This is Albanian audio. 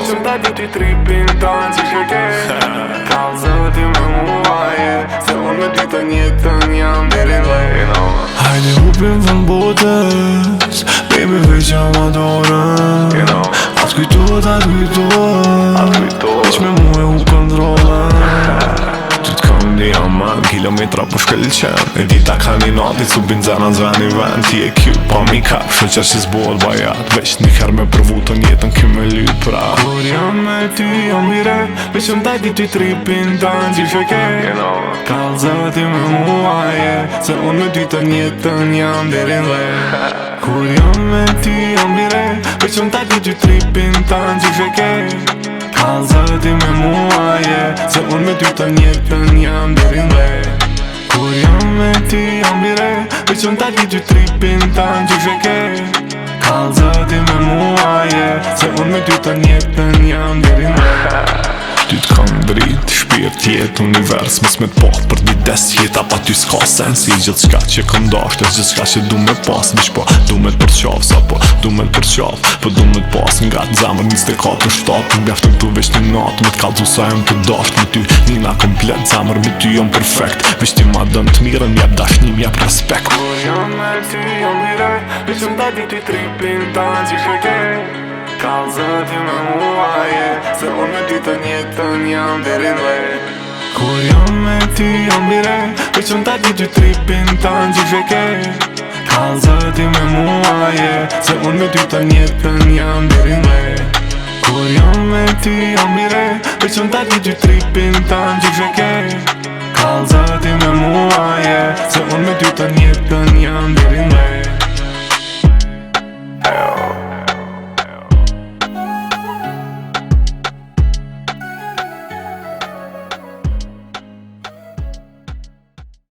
Veçëm ta di ty tripin tanë që shke Kalzoti me muaje Se unë me ty të njetën jam deri lejno Hajde hupim vën botës Baby veç jam adorën Atë kujtot, atë kujtot Veç me mu e hu kontrolën Ty t'kam di aman Kilometra po shkëllqen E dita ka një natit Su binzana zveni ven Ti e kju pa mi kap Shëqer si zbohet bajat Veç një her me përvu të njetën Ky me lyt pra Kur jam me ty jam mire Veçëm ta di ty tripin tanë që shke Kalzoti me muaje Se unë me ty të njetën jam deri lejno Kur jam me ty jam mire Veçëm ta di ty tripin tanë që shke Kalzoti me muaje Se unë me ty të njetën jam deri lejno Kur jam me ty jam mire Veçëm ta di ty tripin tanë që shke Kalzoti me muaje Se unë me ty të njetën jam deri lejno Ty t'kam drit, shpirt jet, univers Mes me t'poht për një des jeta pa ty s'ka sens I gjithë shka që këm dasht e gjithë shka që du me pas Vish po du me t'përqaf, sa po du me t'përqaf Po du me t'pas nga t'zemër 24/7 M'bjaftë këtu veç një natë Me t'kallzu sa jem të dasht Me ty njina komplet zemër Me ty jom perfekt Veç ti ma dën t'mirën Mjep dashni, mjep respekt Kur jam me ty jam mire Veçëm ta di ty tripin tanë që shke Kalzoti me muaje Se unë me ty të njetën jam deri lejno Kur jam me ty jam mire Veçëm ta di ty tripin tanë që shke Kalzoti me muaje Se unë me ty të njetën jam deri lejno Kur jam me ty jam mire Veçëm ta di ty tripin tanë që shke Kalzoti me muaje Se unë me ty të njetën jam deri lejno